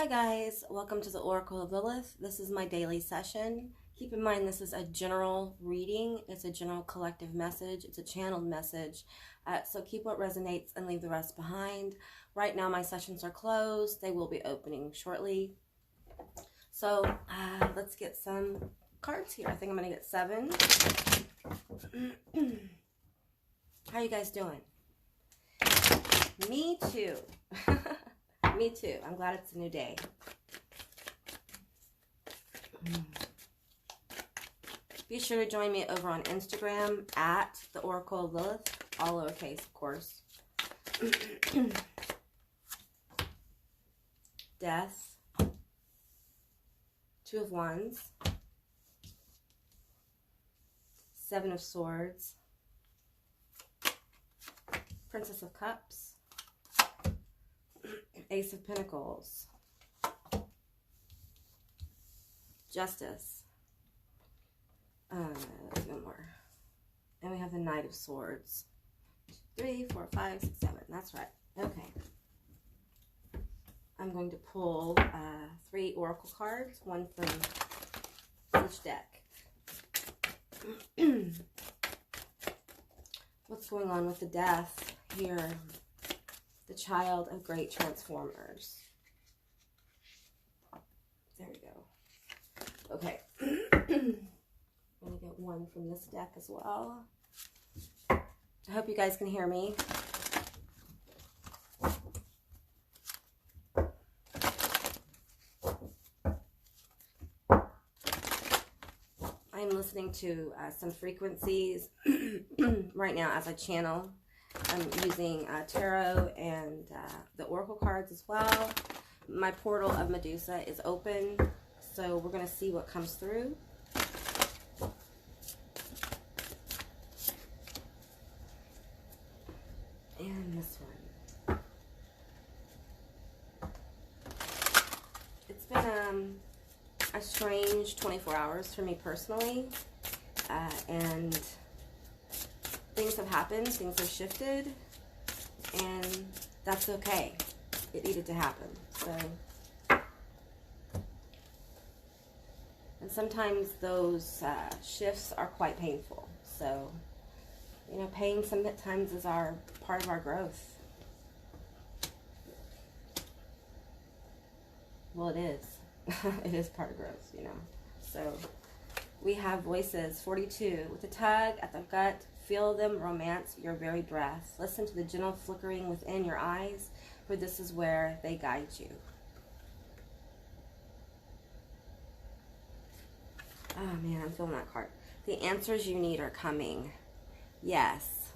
Hi guys, welcome to the Oracle of Lilith. This is my daily session. Keep in mind this is a general reading. It's a general collective message. It's a channeled message. So keep what resonates and leave the rest behind. Right now my sessions are closed. They will be opening shortly. So let's get some cards here. I think I'm going to get 7. How are you guys doing? Me too. Me too. I'm glad it's a new day. Be sure to join me over on Instagram at the Oracle of Lilith, all lowercase, of course. Death, 2 of Wands, 7 of Swords, Princess of Cups, Ace of Pentacles, Justice, let's go more, and we have the Knight of Swords. 3, 4, 5, 6, 7. That's right. Okay. I'm going to pull 3 oracle cards, one from each deck. What's going on with the death here? The child of great transformers. There we go. Okay. I'm going to get one from this deck as well. I hope you guys can hear me. I'm listening to some frequencies right now as I channel. I'm using tarot and the oracle cards as well. My portal of Medusa is open, so we're going to see what comes through. And this one. It's been a strange 24 hours for me personally, and things have happened, things have shifted, and that's okay. It needed to happen. So, and sometimes those shifts are quite painful. So, you know, pain sometimes is part of our growth. Well, it is. It is part of growth, you know. So, we have voices. 42. With a tug at the gut, feel them romance your very breath. Listen to the gentle flickering within your eyes, for this is where they guide you. Oh man, I'm feeling that card. The answers you need are coming. Yes.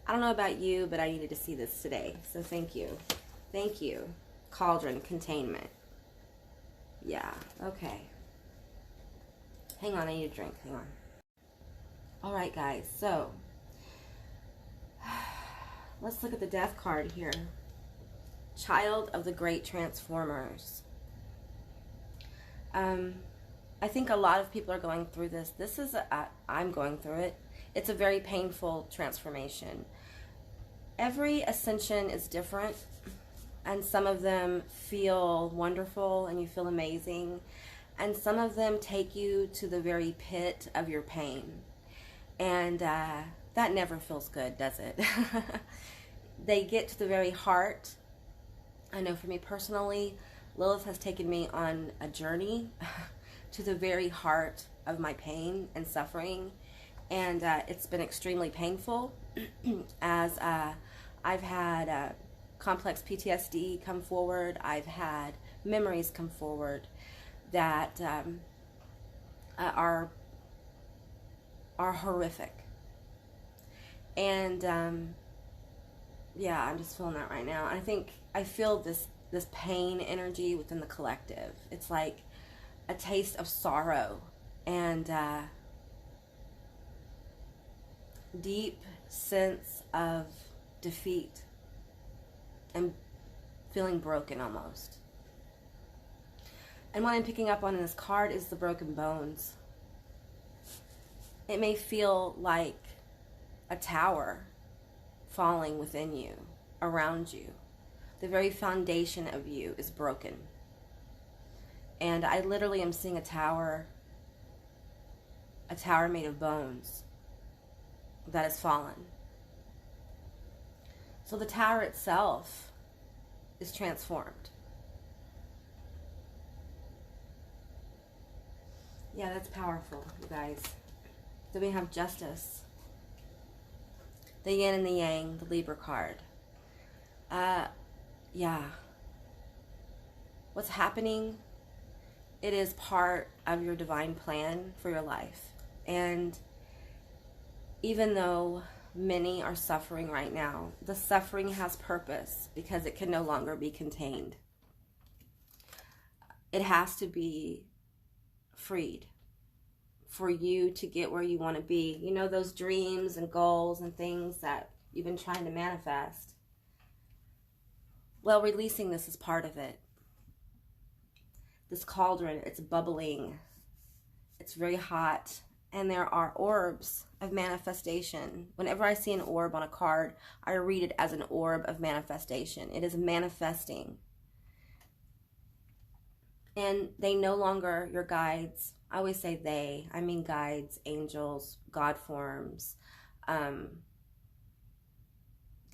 I don't know about you, but I needed to see this today. So thank you. Thank you. Cauldron, containment. Yeah, okay. Hang on, I need a drink. Hang on. Alright guys, so let's look at the death card here. Child of the great transformers. I think a lot of people are going through this. I'm going through it. It's a very painful transformation. Every ascension is different, and some of them feel wonderful and you feel amazing, and some of them take you to the very pit of your pain. And that never feels good, does it? They get to the very heart. I know for me personally, Lilith has taken me on a journey to the very heart of my pain and suffering. And it's been extremely painful as I've had complex PTSD come forward. I've had memories come forward that are horrific. And yeah, I'm just feeling that right now. I feel this pain energy within the collective. It's like a taste of sorrow and deep sense of defeat and feeling broken almost. And what I'm picking up on in this card is the broken bones. It may feel like a tower falling within you, around you. The very foundation of you is broken. And I literally am seeing a tower made of bones that has fallen. So the tower itself is transformed. Yeah, that's powerful, you guys. Then we have Justice. The yin and the yang, the Libra card. Yeah. What's happening, it is part of your divine plan for your life. And even though many are suffering right now, the suffering has purpose because it can no longer be contained. It has to be freed for you to get where you want to be. You know, those dreams and goals and things that you've been trying to manifest. Well, releasing this is part of it. This cauldron, it's bubbling. It's very hot. And there are orbs of manifestation. Whenever I see an orb on a card, I read it as an orb of manifestation. It is manifesting. And they no longer your guides. I always say they. I mean guides, angels, God forms, the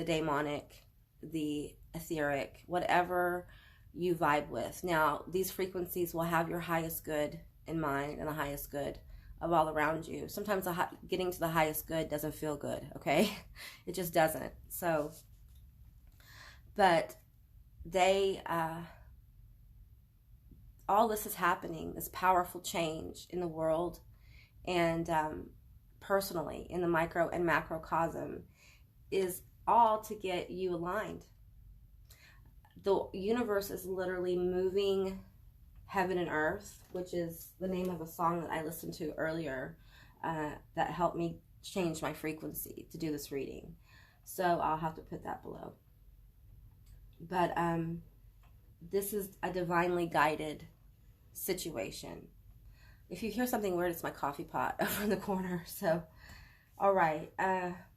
demonic, the etheric, whatever you vibe with. Now, these frequencies will have your highest good in mind and the highest good of all around you. Sometimes getting to the highest good doesn't feel good, okay? It just doesn't. So, but they, all this is happening, this powerful change in the world and personally in the micro and macrocosm is all to get you aligned. The universe is literally moving heaven and earth, which is the name of a song that I listened to earlier that helped me change my frequency to do this reading. So I'll have to put that below. But this is a divinely guided situation. If you hear something weird, it's my coffee pot over in the corner. So, all right.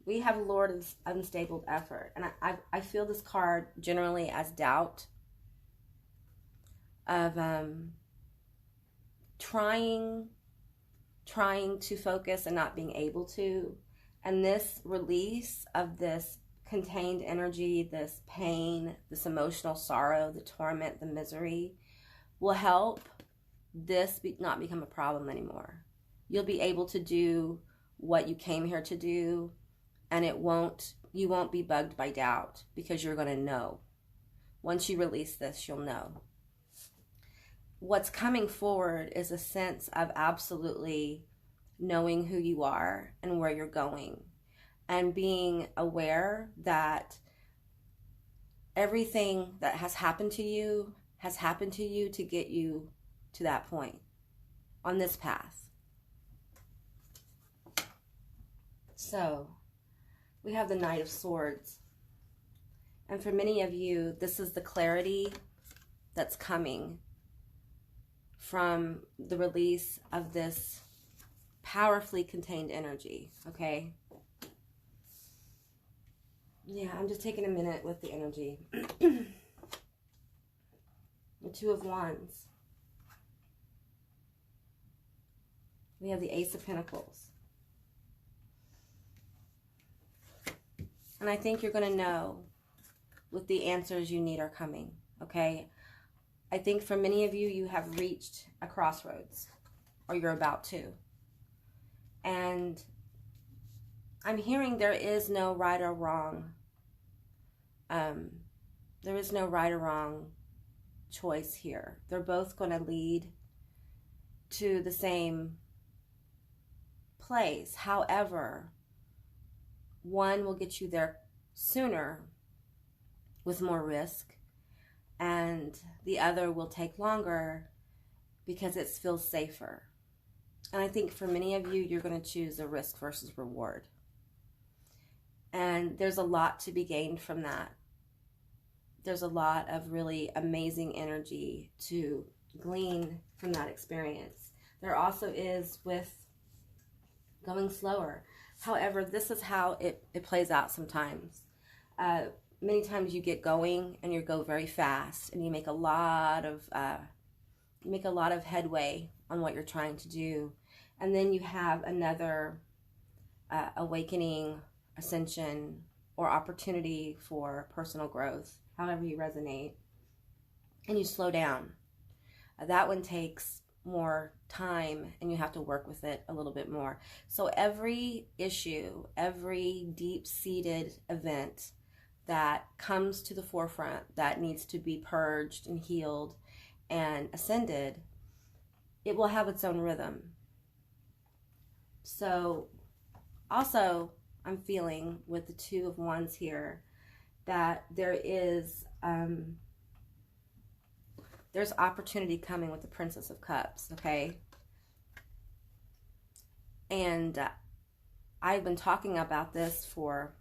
We have Lord of Unstable Effort. And I feel this card generally as doubt of trying to focus and not being able to. And this release of this contained energy, this pain, this emotional sorrow, the torment, the misery will help this not become a problem anymore. You'll be able to do what you came here to do, and you won't be bugged by doubt because you're going to know. Once you release this, you'll know. What's coming forward is a sense of absolutely knowing who you are and where you're going, and being aware that everything that has happened to you to get you to that point on this path. So we have the Knight of Swords. And for many of you, this is the clarity that's coming from the release of this powerfully contained energy, okay? Yeah, I'm just taking a minute with the energy. The Two of Wands. We have the Ace of Pentacles. And I think you're going to know what the answers you need are coming, okay? I think for many of you, you have reached a crossroads, or you're about to. And I'm hearing there is no right or wrong. There is no right or wrong choice here. They're both going to lead to the same place. However, one will get you there sooner with more risk, and the other will take longer because it feels safer. And I think for many of you, you're going to choose a risk versus reward. And there's a lot to be gained from that. There's a lot of really amazing energy to glean from that experience. There also is with going slower. However, this is how it plays out sometimes. Many times you get going and you go very fast and you make a lot of make a lot of headway on what you're trying to do. And then you have another awakening, ascension, or opportunity for personal growth, however you resonate, and you slow down. That one takes more time and you have to work with it a little bit more. So every issue, every deep-seated event that comes to the forefront that needs to be purged and healed and ascended, it will have its own rhythm. So also, I'm feeling with the Two of Wands here that there is there's opportunity coming with the Princess of Cups, okay? And I've been talking about this for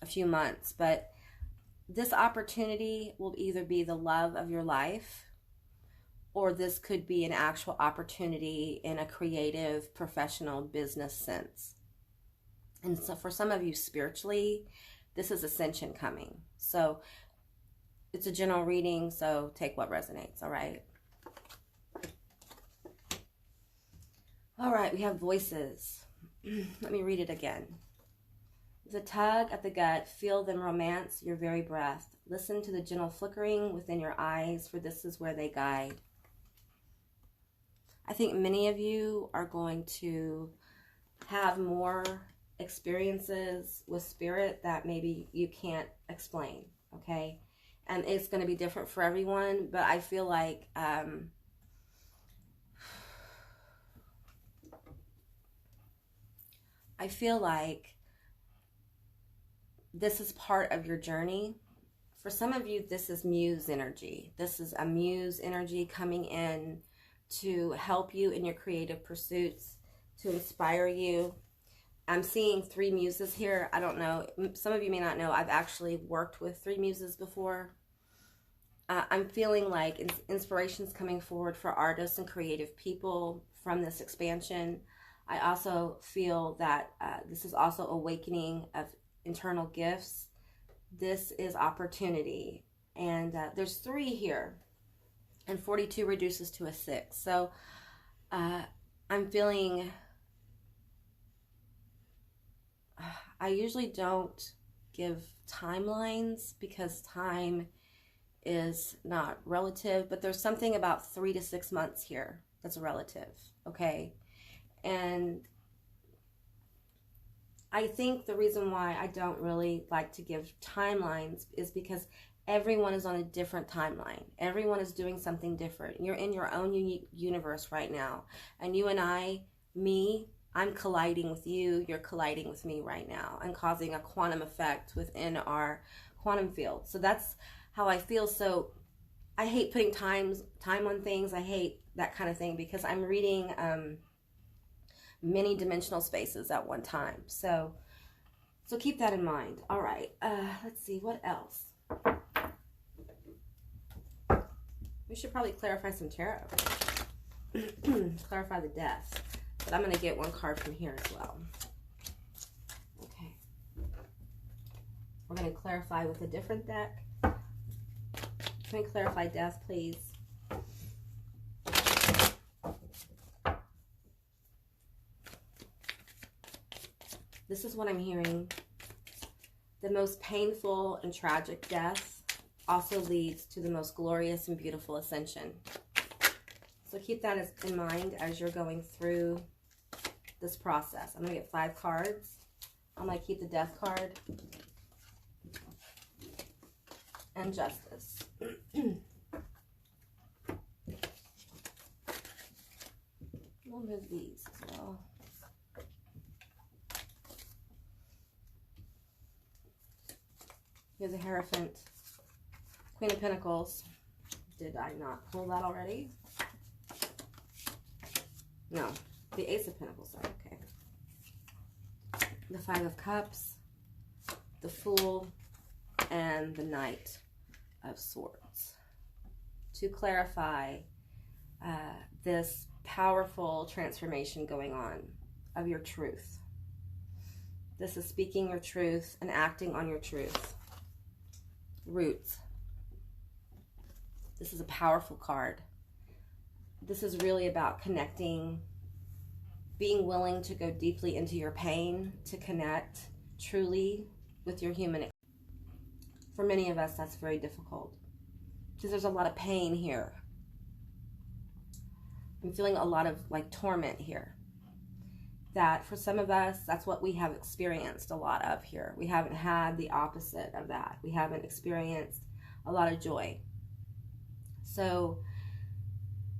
a few months, but this opportunity will either be the love of your life, or this could be an actual opportunity in a creative, professional, business sense. And so for some of you spiritually, this is ascension coming. So it's a general reading, so take what resonates, all right? All right, we have voices. Let me read it again. The tug at the gut, feel them romance your very breath. Listen to the gentle flickering within your eyes, for this is where they guide. I think many of you are going to have more experiences with spirit that maybe you can't explain, okay? And it's going to be different for everyone, but I feel like this is part of your journey. For some of you, this is muse energy. This is a muse energy coming in to help you in your creative pursuits, to inspire you. I'm seeing 3 muses here. I don't know. Some of you may not know. I've actually worked with 3 muses before. I'm feeling like inspiration's coming forward for artists and creative people from this expansion. I also feel that this is also awakening of internal gifts. This is opportunity. And there's 3 here. And 42 reduces to a 6. So I'm feeling... I usually don't give timelines because time is not relative, but there's something about 3 to 6 months here that's relative, okay? And I think the reason why I don't really like to give timelines is because everyone is on a different timeline. Everyone is doing something different. You're in your own unique universe right now. And you and I'm colliding with you, you're colliding with me right now and causing a quantum effect within our quantum field. So that's how I feel. So I hate putting time on things. I hate that kind of thing because I'm reading many dimensional spaces at one time. So keep that in mind. All right, let's see, what else? We should probably clarify some tarot. Clarify the death. But I'm going to get one card from here as well. Okay. We're going to clarify with a different deck. Can we clarify death, please? This is what I'm hearing. The most painful and tragic death also leads to the most glorious and beautiful ascension. So keep that in mind as you're going through this process. I'm going to get 5 cards. I'm going to keep the death card and justice. We'll move these as well. Here's a Hierophant. Queen of Pentacles. Did I not pull that already? No. The Ace of Pentacles. Sorry. Okay. The 5 of Cups. The Fool. And the Knight of Swords. To clarify this powerful transformation going on of your truth. This is speaking your truth and acting on your truth. Roots. This is a powerful card. this is really about connecting, being willing to go deeply into your pain, to connect truly with your human. For many of us, that's very difficult because there's a lot of pain here. I'm feeling a lot of like torment here. That for some of us, that's what we have experienced a lot of here. We haven't had the opposite of that. We haven't experienced a lot of joy. So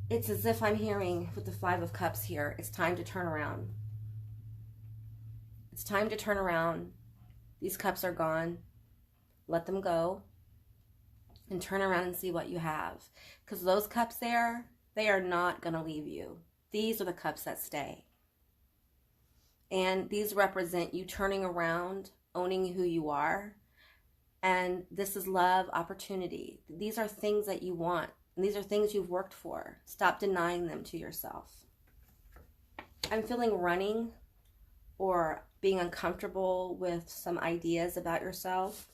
it's as if I'm hearing with the Five of Cups here, it's time to turn around. It's time to turn around. These cups are gone. Let them go and turn around and see what you have. Because those cups there, they are not going to leave you. These are the cups that stay. And these represent you turning around, owning who you are. And this is love, opportunity. These are things that you want. And these are things you've worked for. Stop denying them to yourself. I'm feeling running or being uncomfortable with some ideas about yourself.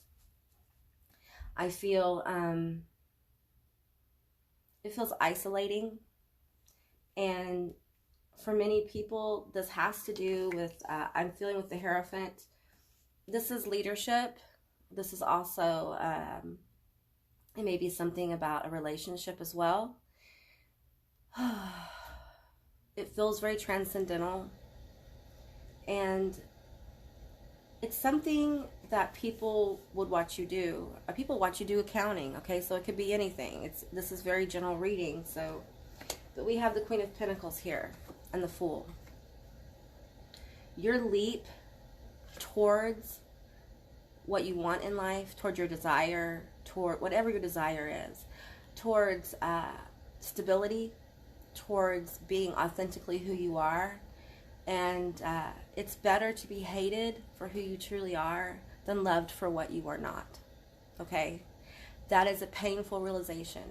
I feel, it feels isolating. And for many people, this has to do with, I'm feeling with the Hierophant, this is leadership. This is also, it may be something about a relationship as well. It feels very transcendental. And it's something that people would watch you do. People watch you do accounting, okay? So it could be anything. This is very general reading. So, but we have the Queen of Pentacles here and the Fool. Your leap towards what you want in life, towards your desire, toward whatever your desire is, towards stability, towards being authentically who you are. And it's better to be hated for who you truly are than loved for what you are not. Okay? That is a painful realization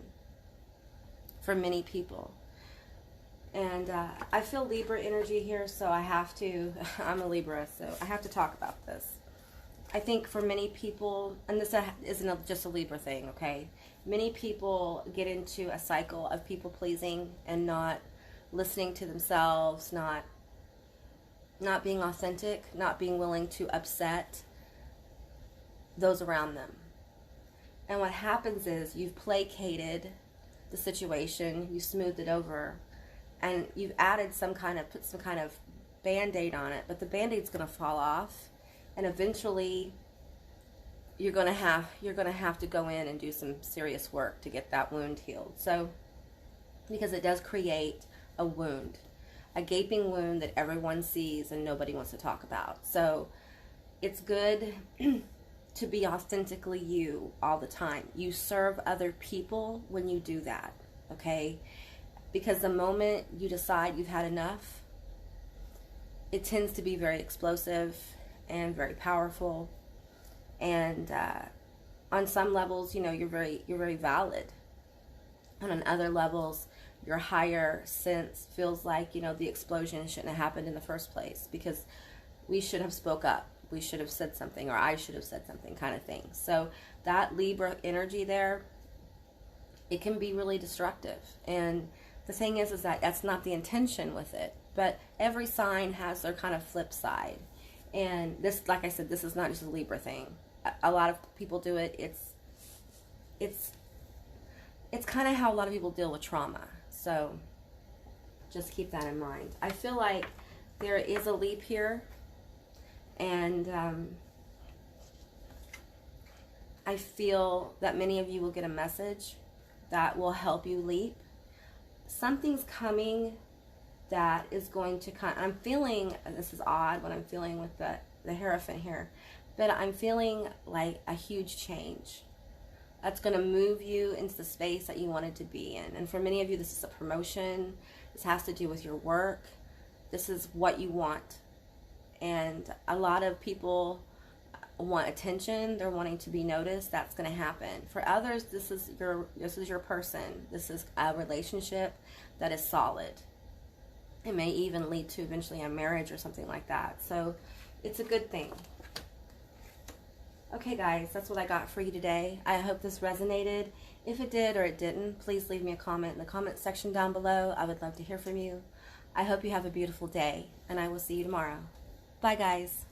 for many people. And I feel Libra energy here, so I have to, I'm a Libra, so I have to talk about this. I think for many people, and this isn't just a Libra thing, okay? Many people get into a cycle of people pleasing and not listening to themselves, not being authentic, not being willing to upset those around them. And what happens is you've placated the situation, you smoothed it over, and you've added put some kind of Band-Aid on it, but the Band-Aid's going to fall off, and eventually you're going to have to go in and do some serious work to get that wound healed. So, because it does create a wound, a gaping wound that everyone sees and nobody wants to talk about. So it's good to be authentically you all the time. You serve other people when you do that, okay? Because the moment you decide you've had enough, it tends to be very explosive and very powerful. And on some levels, you know, you're very valid. And on other levels, your higher sense feels like, you know, the explosion shouldn't have happened in the first place because we should have spoke up. We should have said something, or I should have said something, kind of thing. So that Libra energy there, it can be really destructive. And the thing is that that's not the intention with it. But every sign has their kind of flip side. And this, like I said, this is not just a Libra thing. A lot of people do it. It's kind of how a lot of people deal with trauma. So just keep that in mind. I feel like there is a leap here. And I feel that many of you will get a message that will help you leap. Something's coming that is going to I'm feeling, this is odd what I'm feeling with the Hierophant here, but I'm feeling like a huge change that's going to move you into the space that you wanted to be in. And for many of you, this is a promotion. This has to do with your work. This is what you want. And a lot of people want attention. They're wanting to be noticed. That's going to happen. For others, this is your person. This is a relationship that is solid. It may even lead to eventually a marriage or something like that. So it's a good thing. Okay, guys, that's what I got for you today. I hope this resonated. If it did or it didn't, please leave me a comment in the comment section down below. I would love to hear from you. I hope you have a beautiful day, and I will see you tomorrow. Bye, guys.